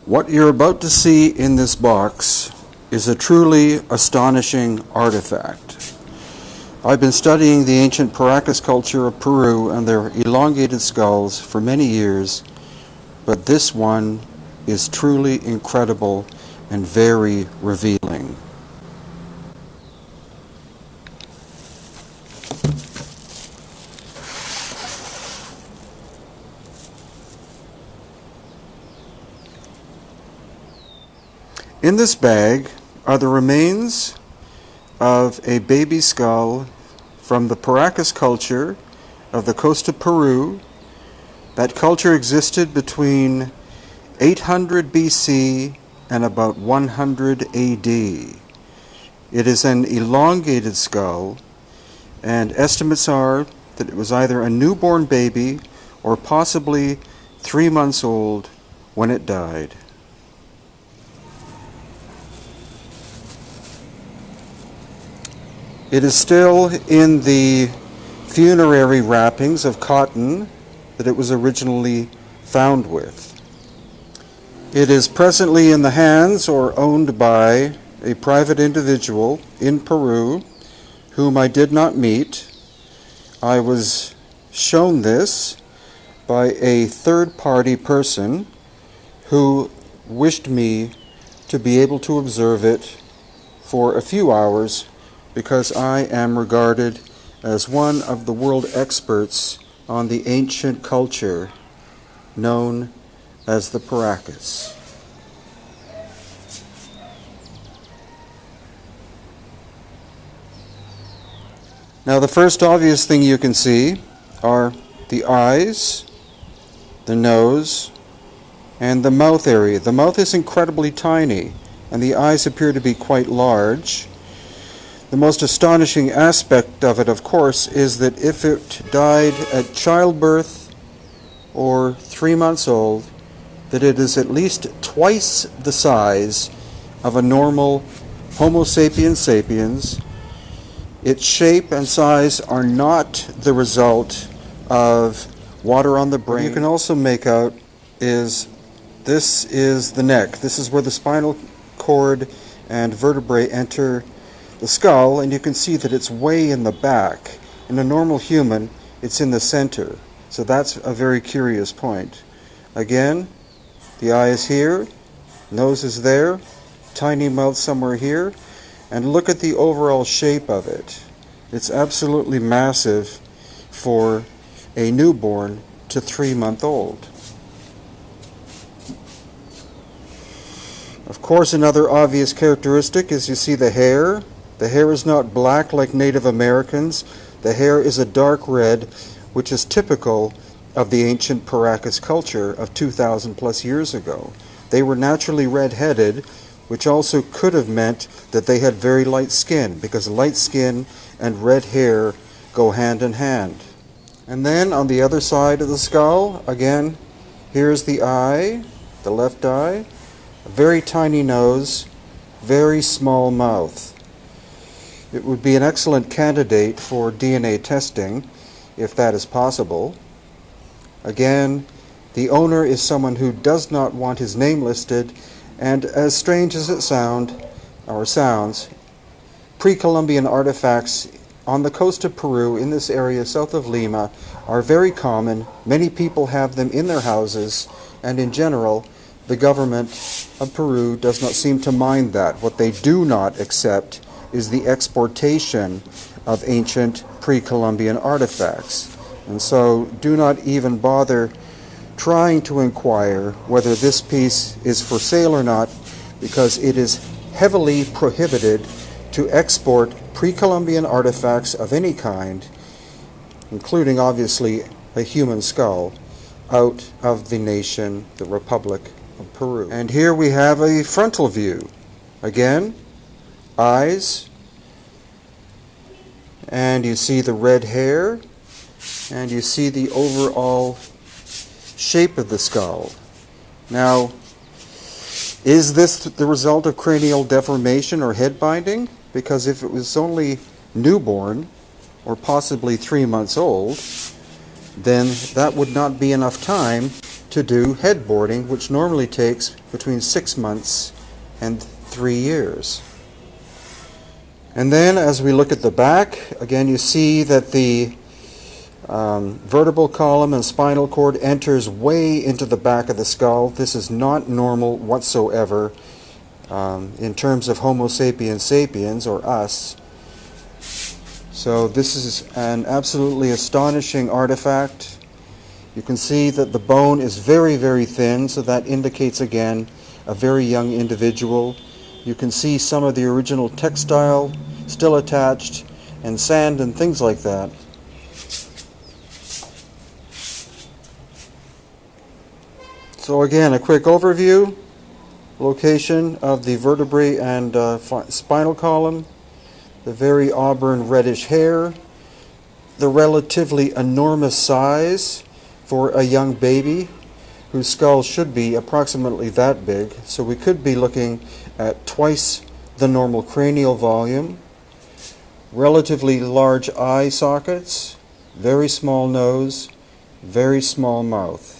What you're about to see in this box is a truly astonishing artifact. I've been studying the ancient Paracas culture of Peru and their elongated skulls for many years, but this one is truly incredible and very revealing. In this bag are the remains of a baby skull from the Paracas culture of the coast of Peru. That culture existed between 800 BC and about 100 AD. It is an elongated skull, and estimates are that it was either a newborn baby or possibly 3 months old when it died. It is still in the funerary wrappings of cotton that it was originally found with. It is presently in the hands or owned by a private individual in Peru whom I did not meet. I was shown this by a third-party person who wished me to be able to observe it for a few hours because I am regarded as one of the world experts on the ancient culture known as the Paracas. Now, the first obvious thing you can see are the eyes, the nose, and the mouth area. The mouth is incredibly tiny, and the eyes appear to be quite large. The most astonishing aspect of it, of course, is that if it died at childbirth or 3 months old, that it is at least twice the size of a normal Homo sapiens sapiens. Its shape and size are not the result of water on the brain. What you can also make out is this is the neck. This is where the spinal cord and vertebrae enter the skull, and you can see that it's way in the back. In a normal human, it's in the center. So that's a very curious point. Again, the eye is here, nose is there, tiny mouth somewhere here, and look at the overall shape of it. It's absolutely massive for a newborn to 3-month-old. Of course, another obvious characteristic is you see the hair. The hair is not black like Native Americans. The hair is a dark red, which is typical of the ancient Paracas culture of 2,000 plus years ago. They were naturally red-headed, which also could have meant that they had very light skin, because light skin and red hair go hand in hand. And then on the other side of the skull, again, here's the eye, the left eye, a very tiny nose, very small mouth. It would be an excellent candidate for DNA testing, if that is possible. Again, the owner is someone who does not want his name listed, and as strange as it sounds, pre-Columbian artifacts on the coast of Peru, in this area south of Lima, are very common. Many people have them in their houses, and in general, the government of Peru does not seem to mind that. What they do not accept is the exportation of ancient pre-Columbian artifacts. And so do not even bother trying to inquire whether this piece is for sale or not, because it is heavily prohibited to export pre-Columbian artifacts of any kind, including obviously a human skull, out of the nation, the Republic of Peru. And here we have a frontal view. Again, eyes, and you see the red hair, and you see the overall shape of the skull. Now, is this the result of cranial deformation or head binding? Because if it was only newborn, or possibly 3 months old, then that would not be enough time to do headboarding, which normally takes between 6 months and 3 years. And then as we look at the back, again you see that the vertebral column and spinal cord enters way into the back of the skull. This is not normal whatsoever in terms of Homo sapiens sapiens, or us. So this is an absolutely astonishing artifact. You can see that the bone is very, very thin, so that indicates again a very young individual. You can see some of the original textile still attached, and sand and things like that. So again, a quick overview. Location of the vertebrae and spinal column, the very auburn reddish hair, the relatively enormous size for a young baby whose skull should be approximately that big. So we could be looking at twice the normal cranial volume, relatively large eye sockets, very small nose, very small mouth.